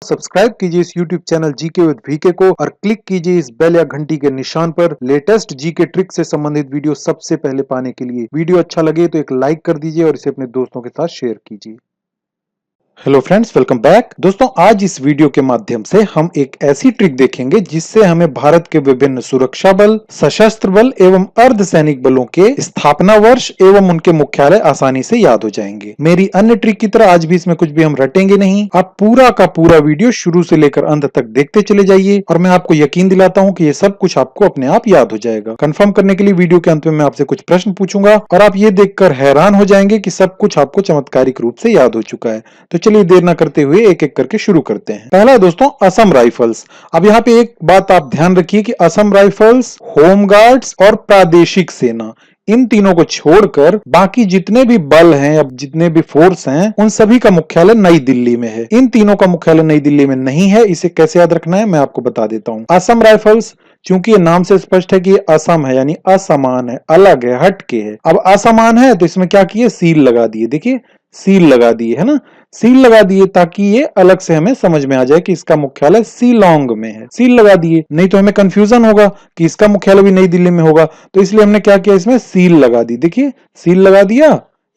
Subscribe कीजिए इस YouTube channel GK with VK को और क्लिक कीजिए इस बेल या घंटी के निशान पर लेटेस्ट जीके ट्रिक से संबंधित वीडियो सबसे पहले पाने के लिए। वीडियो अच्छा लगे तो एक लाइक कर दीजिए और इसे अपने दोस्तों के साथ शेयर कीजिए। Hello friends, welcome back. दोस्तों, आज इस वीडियो के माध्यम से हम एक ऐसी ट्रिक देखेंगे जिससे हमें भारत के विभिन्न सुरक्षा बल, सशस्त्र बल एवं अर्धसैनिक बलों के स्थापना वर्ष एवं उनके मुख्यालय आसानी से याद हो जाएंगे। मेरी अन्य ट्रिक की तरह आज भी इसमें कुछ भी हम रटेंगे नहीं। आप पूरा का पूरा वीडियो शुरू से लेकर अंत तक देखते चले जाइए और मैं आपको यकीन दिलाता हूं कि ये सब कुछ आपको अपने आप याद हो जाएगा। कंफर्म करने के लिए वीडियो के अंत में मैं आपसे कुछ प्रश्न पूछूंगा और आप ये देखकर हैरान हो जाएंगे कि सब कुछ आपको चमत्कारिक रूप से याद हो चुका है। तो चलिए देर ना करते हुए एक एक करके शुरू करते हैं। पहला दोस्तों, असम राइफल्स। अब यहाँ पे एक बात आप ध्यान रखिए कि असम राइफल्स, होम गार्ड्स और प्रादेशिक सेना, इन तीनों को छोड़कर बाकी जितने भी बल हैं या जितने भी फोर्स हैं उन सभी का मुख्यालय नई दिल्ली में है। इन तीनों का मुख्यालय नई दिल्ली में नहीं है। इसे कैसे याद रखना है मैं आपको बता देता हूं। असम राइफल्स, चूंकि ये नाम से स्पष्ट है कि ये असम है यानी असमान है, अलग है, हटके है। अब असमान है तो इसमें क्या किए, सील लगा दिए। देखिए सील लगा दिए, है ना, सील लगा दिए ताकि ये अलग से हमें समझ में आ जाए कि इसका मुख्यालय शिलांग में है। सील लगा दिए, नहीं तो हमें कंफ्यूजन होगा कि इसका मुख्यालय भी नई दिल्ली में होगा। तो इसलिए हमने क्या किया, इसमें सील लगा दी। देखिए सील लगा दिया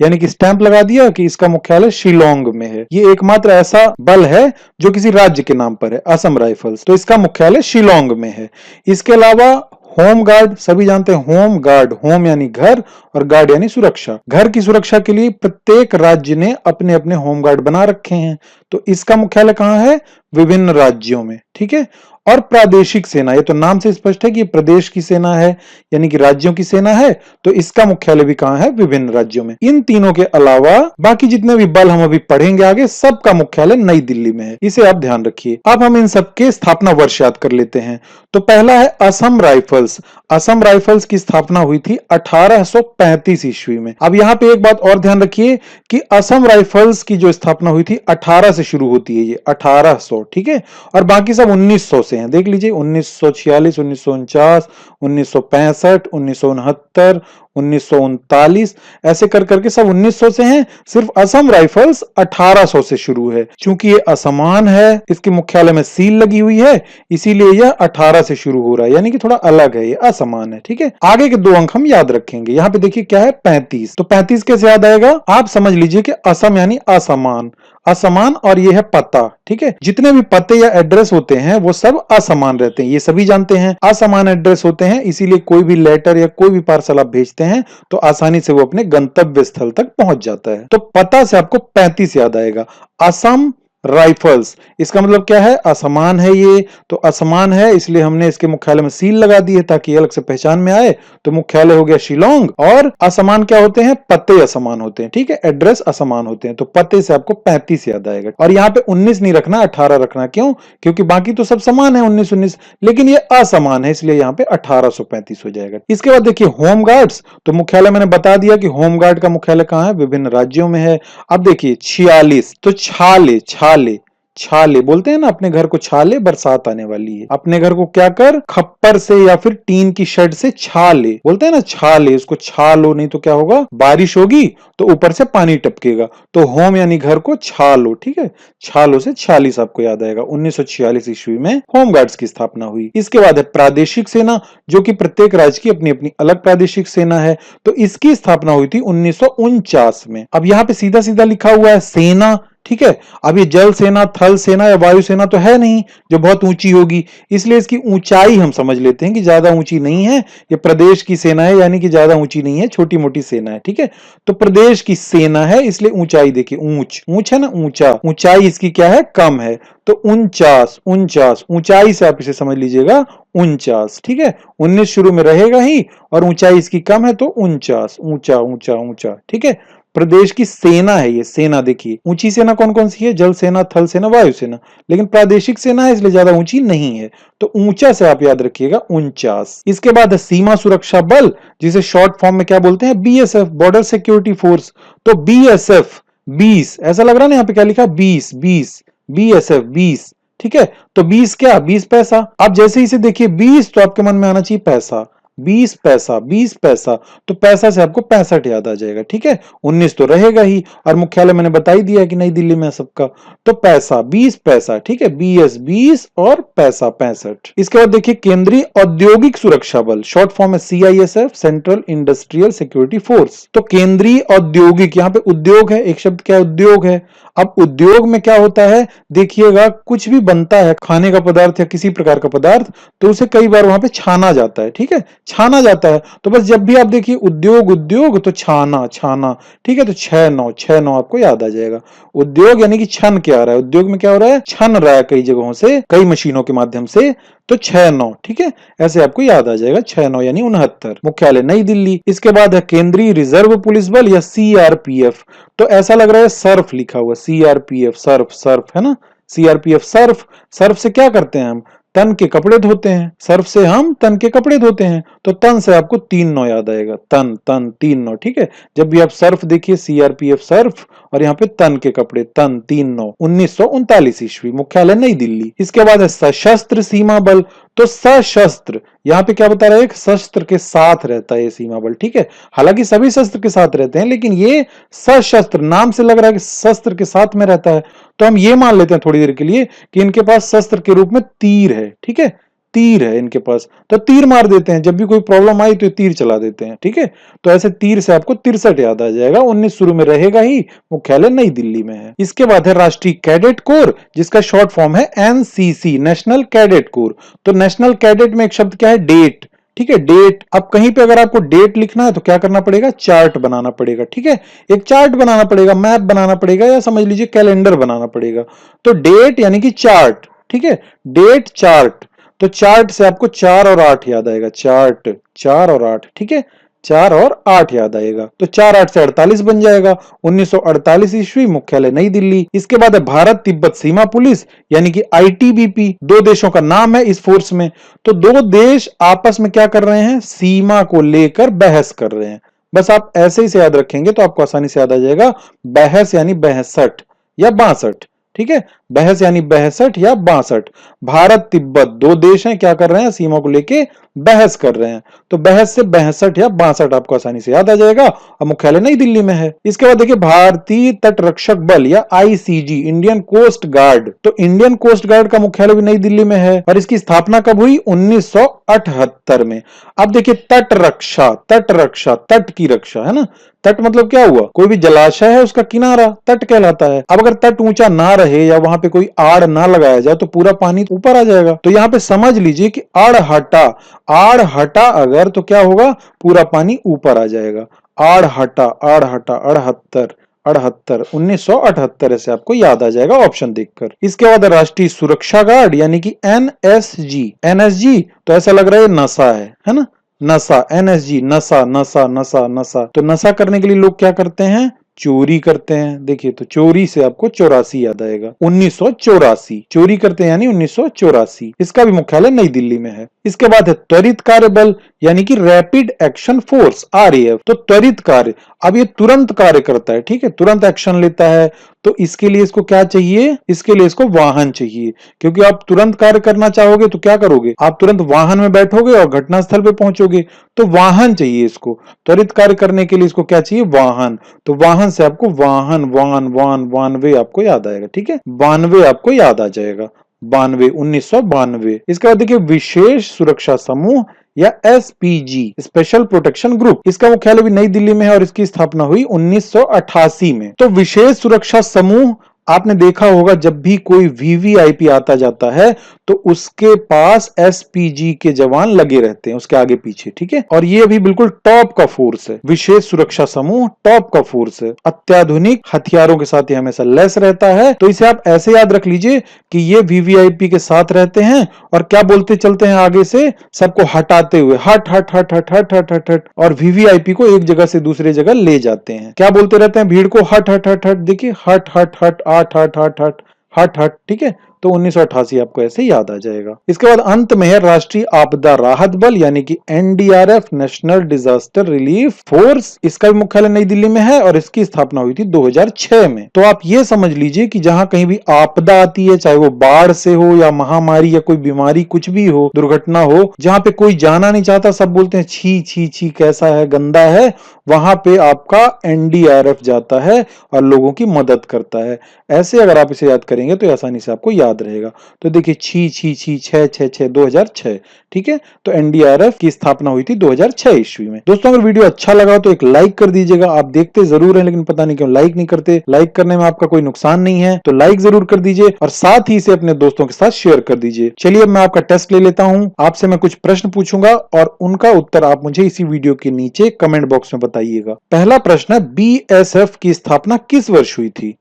यानी कि स्टैंप लगा दिया कि इसका मुख्यालय शिलांग में है। ये एकमात्र ऐसा बल है जो किसी राज्य के नाम पर है, असम राइफल्स, तो इसका मुख्यालय शिलांग में है। इसके अलावा होम गार्ड, सभी जानते हैं होम गार्ड, होम यानी घर और गार्ड यानी सुरक्षा। घर की सुरक्षा के लिए प्रत्येक राज्य ने अपने अपने होम गार्ड बना रखे हैं, तो इसका मुख्यालय कहां है, विभिन्न राज्यों में। ठीक है। और प्रादेशिक सेना, ये तो नाम से स्पष्ट है कि प्रदेश की सेना है यानी कि राज्यों की सेना है, तो इसका मुख्यालय भी कहां है, विभिन्न राज्यों में। इन तीनों के अलावा बाकी जितने भी बल हम अभी पढ़ेंगे आगे, सबका मुख्यालय नई दिल्ली में है। इसे आप ध्यान रखिए। अब हम इन सबके स्थापना वर्ष याद कर लेते हैं। तो पहला है असम राइफल्स। असम राइफल्स की स्थापना हुई थी 1835 ईस्वी में। अब यहां पे एक बात और ध्यान रखिए कि असम राइफल्स की जो स्थापना हुई थी 18 से शुरू होती है, ये 1800, ठीक है, और बाकी सब 1900 से हैं। देख लीजिए 1946, 1949, 1965, 1969, 1939, ऐसे कर करके सब 1900 से हैं। सिर्फ असम राइफल्स 1800 से शुरू है। क्योंकि ये असमान है, इसके मुख्यालय में सील लगी हुई है, इसीलिए यह 18 से शुरू हो रहा है, यानी कि थोड़ा अलग है, ये असमान है। ठीक है। आगे के दो अंक हम याद रखेंगे। यहाँ पे देखिए क्या है, 35। तो 35 कैसे याद आएगा, आप समझ लीजिए कि असम यानी असमान, असमान और ये है पता। ठीक है। जितने भी पते या एड्रेस होते हैं वो सब असमान रहते हैं, ये सभी जानते हैं। असमान एड्रेस होते हैं, इसीलिए कोई भी लेटर या कोई भी पार्सल आप भेजते हैं तो आसानी से वो अपने गंतव्य स्थल तक पहुंच जाता है। तो पता से आपको 35 याद आएगा। असम राइफल्स, इसका मतलब क्या है, असमान है ये, तो असमान है इसलिए हमने इसके मुख्यालय में सील लगा दी है ताकि अलग से पहचान में आए। तो मुख्यालय हो गया शिलांग। और असमान क्या होते हैं, पते असमान होते हैं। ठीक है, एड्रेस असमान होते हैं, तो पते से आपको 35 याद आएगा। और यहाँ पे 19 नहीं रखना, 18 रखना। क्यों, क्योंकि बाकी तो सब समान है 1919, लेकिन ये असमान है इसलिए यहाँ पे 1835 हो जाएगा। इसके बाद देखिए होम गार्ड्स, तो मुख्यालय मैंने बता दिया कि होम गार्ड का मुख्यालय कहां है, विभिन्न राज्यों में है। अब देखिए 46, तो छाले, छाले, छाले बोलते हैं ना, अपने घर को छाले, बरसात आने वाली है, अपने घर को क्या कर, खप्पर से या फिर टीन की शेड से छाले बोलते हैं ना, छाले, उसको छालो, नहीं तो क्या होगा, बारिश होगी तो ऊपर से पानी टपकेगा। तो होम यानी घर को छालो। ठीक है, छालो से 46 आपको याद आएगा। 1946 ईस्वी में होम गार्ड्स की स्थापना हुई। इसके बाद है प्रादेशिक सेना, जो कि प्रत्येक राज्य की अपनी अपनी अलग प्रादेशिक सेना है। तो इसकी स्थापना हुई थी 1949 में। अब यहाँ पे सीधा सीधा लिखा हुआ है सेना। ठीक है। अब ये जल सेना, थल सेना या वायु सेना तो है नहीं जो बहुत ऊंची होगी, इसलिए इसकी ऊंचाई हम समझ लेते हैं कि ज्यादा ऊंची नहीं है। ये प्रदेश की सेना है यानी कि ज्यादा ऊंची नहीं है, छोटी मोटी सेना है। ठीक है। तो प्रदेश की सेना है इसलिए ऊंचाई देखिए, ऊंच, ऊंच है ना, ऊंचा, ऊंचाई इसकी क्या है, कम है। तो 49, 49 ऊंचाई से आप इसे समझ लीजिएगा 49। ठीक है। 19 शुरू में रहेगा ही और ऊंचाई इसकी कम है तो 49, ऊंचा ऊंचा ऊंचा। ठीक है। प्रदेश की सेना है ये, सेना देखिए ऊंची सेना कौन कौन सी है, जल सेना, थल सेना, वायु सेना, लेकिन प्रादेशिक सेना है इसलिए ज्यादा ऊंची नहीं है। तो ऊंचा से आप याद रखिएगा 49। इसके बाद है सीमा सुरक्षा बल, जिसे शॉर्ट फॉर्म में क्या बोलते हैं, बीएसएफ, बॉर्डर सिक्योरिटी फोर्स। तो बीएसएफ 20, ऐसा लग रहा है ना यहाँ पे क्या लिखा, 20, 20, बीएसएफ 20। ठीक है। तो 20 क्या, 20 पैसा। अब जैसे इसे देखिए 20 तो आपके मन में आना चाहिए पैसा, 20 पैसा, 20 पैसा, तो पैसा से आपको 65 याद आ जाएगा, ठीक है। 19 तो रहेगा ही, और मुख्यालय मैंने बता ही दिया कि नई दिल्ली में सबका, तो पैसा 20 पैसा, ठीक है। BS 20 और पैसा 65। इसके बाद देखिए केंद्रीय औद्योगिक सुरक्षा बल, शॉर्ट फॉर्म है CISF, central industrial security force. तो केंद्रीय औद्योगिक, यहाँ पे उद्योग है, एक शब्द क्या है, उद्योग है। अब उद्योग में क्या होता है, देखिएगा कुछ भी बनता है, खाने का पदार्थ या किसी प्रकार का पदार्थ, तो उसे कई बार वहां पे छाना जाता है, ठीक है, छाना जाता है। तो बस जब भी आप देखिए उद्योग उद्योग तो छाना छाना, ठीक है। तो 6-9 आपको याद आ जाएगा। उद्योग यानी कि छन के आ रहा है, उद्योग में क्या हो रहा है, छन रहा है कई जगहों से, कई मशीनों के माध्यम से, तो 6-9, ठीक है, ऐसे आपको याद आ जाएगा। 6-9 यानी 69। मुख्यालय नई दिल्ली। इसके बाद है केंद्रीय रिजर्व पुलिस बल या CRPF। तो ऐसा लग रहा है सर्फ लिखा हुआ, CRPF, सर्फ, सर्फ है ना, CRPF सर्फ। सर्फ से क्या करते हैं हम, तन के कपड़े धोते हैं, सर्फ से हम तन के कपड़े धोते हैं। तो तन से आपको 3-9 याद आएगा, तन तन 3-9, ठीक है। जब भी आप सर्फ देखिए, CRPF सर्फ, और यहाँ पे तन के कपड़े, तन 3-9। 1939 ईस्वी। मुख्यालय नई दिल्ली। इसके बाद है सशस्त्र सीमा बल। तो सशस्त्र, यहाँ पे क्या बता रहा है, एक शस्त्र के साथ रहता है ये सीमा बल, ठीक है। हालांकि सभी शस्त्र के साथ रहते हैं, लेकिन ये सशस्त्र, नाम से लग रहा है कि शस्त्र के साथ में रहता है। तो हम ये मान लेते हैं थोड़ी देर के लिए कि इनके पास शस्त्र के रूप में तीर है, ठीक है, तीर है इनके पास, तो तीर मार देते हैं, जब भी कोई प्रॉब्लम आई तो तीर चला देते हैं, ठीक है। तो ऐसे तीर से आपको 63 याद आ जाएगा। 19 शुरू में रहेगा ही, मुख्यालय नई दिल्ली में है। इसके बाद है राष्ट्रीय कैडेट कोर, जिसका शॉर्ट फॉर्म है NCC, नेशनल कैडेट कोर। तो नेशनल कैडेट में एक शब्द क्या है, डेट, ठीक है, डेट। अब कहीं पे अगर आपको डेट लिखना है तो क्या करना पड़ेगा, चार्ट बनाना पड़ेगा, ठीक है, एक चार्ट बनाना पड़ेगा, मैप बनाना पड़ेगा, या समझ लीजिए कैलेंडर बनाना पड़ेगा। तो डेट यानी कि चार्ट, ठीक है, डेट चार्ट। तो चार्ट से आपको 4 और 8 याद आएगा, चार्ट, 4 और 8, ठीक है, 4 और 8 याद आएगा। तो 4-8 से 48 बन जाएगा। 1948 ईस्वी। मुख्यालय नई दिल्ली। इसके बाद है भारत तिब्बत सीमा पुलिस यानी कि ITBP। दो देशों का नाम है इस फोर्स में। तो दो देश आपस में क्या कर रहे हैं, सीमा को लेकर बहस कर रहे हैं। बस आप ऐसे ही से याद रखेंगे तो आपको आसानी से याद आ जाएगा। बहस यानी 62 या 62, ठीक है, बहस यानी 62 या 62। भारत तिब्बत दो देश हैं, क्या कर रहे हैं, सीमा को लेके बहस कर रहे हैं। तो बहस से 62 या 62 आपको आसानी से याद आ जाएगा। और मुख्यालय नई दिल्ली में है। इसके बाद देखिए भारतीय तट रक्षक बल या ICG, इंडियन कोस्ट गार्ड। तो इंडियन कोस्ट गार्ड का मुख्यालय भी नई दिल्ली में है। और इसकी स्थापना कब हुई, 1978 में। अब देखिए तट रक्षा, तट रक्षा, तट की रक्षा, है ना। तट मतलब क्या हुआ, कोई भी जलाशय है उसका किनारा तट कहलाता है। अब अगर तट ऊंचा ना रहे या वहां पे कोई आड़ ना लगाया जाए तो पूरा पानी ऊपर आ जाएगा। तो यहां पे समझ लीजिए कि आड़ हटा, आड़ हटा अगर तो क्या होगा, पूरा पानी ऊपर आ जाएगा। आड़ हटा, आड़ हटा, 78, 78, 1978 से आपको याद आ जाएगा ऑप्शन देखकर। इसके बाद राष्ट्रीय सुरक्षा गार्ड यानी कि NSG। NSG तो ऐसा लग रहा है नशा है ना, नशा, NSG, नशा नशा नशा नशा। तो नशा करने के लिए लोग क्या करते हैं, चोरी करते हैं। देखिए तो चोरी से आपको 84 याद आएगा, 1984। चोरी करते हैं यानी 1984। इसका भी मुख्यालय नई दिल्ली में है। इसके बाद है त्वरित कार्य बल यानी कि रैपिड एक्शन फोर्स, RAF। तो त्वरित कार्य, अब ये तुरंत कार्य करता है, ठीक है, तुरंत एक्शन लेता है। तो इसके लिए इसको क्या चाहिए, इसके लिए इसको वाहन चाहिए। क्योंकि आप तुरंत कार्य करना चाहोगे तो क्या करोगे, आप तुरंत वाहन में बैठोगे और घटनास्थल पे पहुंचोगे। तो वाहन चाहिए इसको, त्वरित कार्य करने के लिए इसको क्या चाहिए, वाहन। तो वाहन से आपको वाहन, वान वान वानवे आपको याद आएगा, ठीक है, 92 आपको याद आ जाएगा, 92, 1992। इसके बाद देखिए विशेष सुरक्षा समूह या SPG, स्पेशल प्रोटेक्शन ग्रुप। इसका मुख्यालय भी नई दिल्ली में है और इसकी स्थापना हुई 1988 में। तो विशेष सुरक्षा समूह, आपने देखा होगा जब भी कोई VVIP आता जाता है तो उसके पास SPG के जवान लगे रहते हैं उसके आगे पीछे, ठीक है। और ये अभी बिल्कुल टॉप का फोर्स है, विशेष सुरक्षा समूह टॉप का फोर्स है। अत्याधुनिक हथियारों के साथ ये हमेशा लैस रहता है। तो इसे आप ऐसे याद रख लीजिए कि ये VVIP के साथ रहते हैं और क्या बोलते चलते हैं आगे से, सबको हटाते हुए, हट हट हट हट हट हट हट हट, और VVIP को एक जगह से दूसरी जगह ले जाते हैं। क्या बोलते रहते हैं भीड़ को, हट हट हट हट। देखिए हट हट हट, हट हट हट हट हट हट, ठीक है, तो 1988 आपको ऐसे याद आ जाएगा। इसके बाद अंत में है राष्ट्रीय आपदा राहत बल यानी कि NDRF, national disaster relief force. इसका भी मुख्यालय नई दिल्ली में है और इसकी स्थापना हुई थी 2006 में। तो आप ये समझ लीजिए कि जहां कहीं भी आपदा आती है, चाहे वो बाढ़ से हो या महामारी या कोई बीमारी, कुछ भी हो, दुर्घटना हो, जहां पे कोई जाना नहीं चाहता, सब बोलते हैं छी छी छी कैसा है, गंदा है, वहां पे आपका एनडीआरएफ जाता है और लोगों की मदद करता है। ऐसे अगर आप इसे याद करेंगे तो आसानी से आपको याद रहेगा। तो देखिए छी छी छी 666 2006, ठीक है। तो एनडीआरएफ की स्थापना हुई थी 2006 ईस्वी में। दोस्तों अगर वीडियो अच्छा लगा तो एक लाइक कर दीजिएगा। आप देखते जरूर हैं लेकिन पता नहीं क्यों लाइक नहीं करते। लाइक करने में आपका कोई नुकसान नहीं है, तो लाइक जरूर कर दीजिए और साथ ही इसे अपने दोस्तों के साथ शेयर कर दीजिए। चलिए अब मैं आपका टेस्ट ले लेता हूं। आपसे मैं कुछ प्रश्न पूछूंगा और उनका उत्तर आप मुझे इसी वीडियो के नीचे कमेंट बॉक्स में बताइएगा। पहला प्रश्न है, बीएसएफ की स्थापना किस वर्ष हुई थी?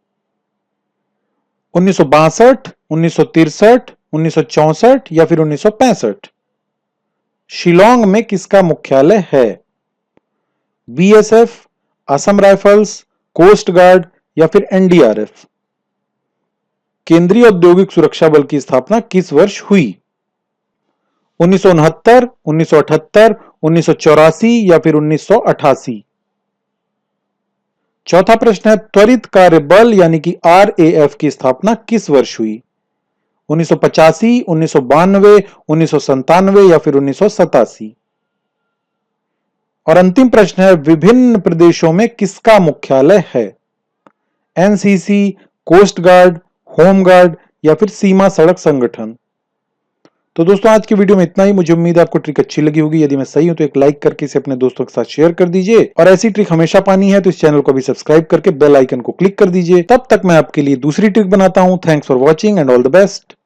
1962, 1963, 1964 या फिर 1965? शिलोंग में किसका मुख्यालय है? BSF, Assam rifles, coast guard या फिर एनडीआरएफ? केंद्रीय औद्योगिक सुरक्षा बल की स्थापना किस वर्ष हुई? 1969, 1978, 1984 या फिर 1988? चौथा प्रश्न है, त्वरित कार्य बल यानी कि आरएएफ की स्थापना किस वर्ष हुई? 1985, 1992, 1997 या फिर 1987? और अंतिम प्रश्न है, विभिन्न प्रदेशों में किसका मुख्यालय है? NCC, coast guard, home guard या फिर सीमा सड़क संगठन? तो दोस्तों आज की वीडियो में इतना ही। मुझे उम्मीद है आपको ट्रिक अच्छी लगी होगी। यदि मैं सही हूं तो एक लाइक करके इसे अपने दोस्तों के साथ शेयर कर दीजिए और ऐसी ट्रिक हमेशा पानी है तो इस चैनल को भी सब्सक्राइब करके बेल आइकन को क्लिक कर दीजिए। तब तक मैं आपके लिए दूसरी ट्रिक बनाता हूं। Thanks for watching and all the best.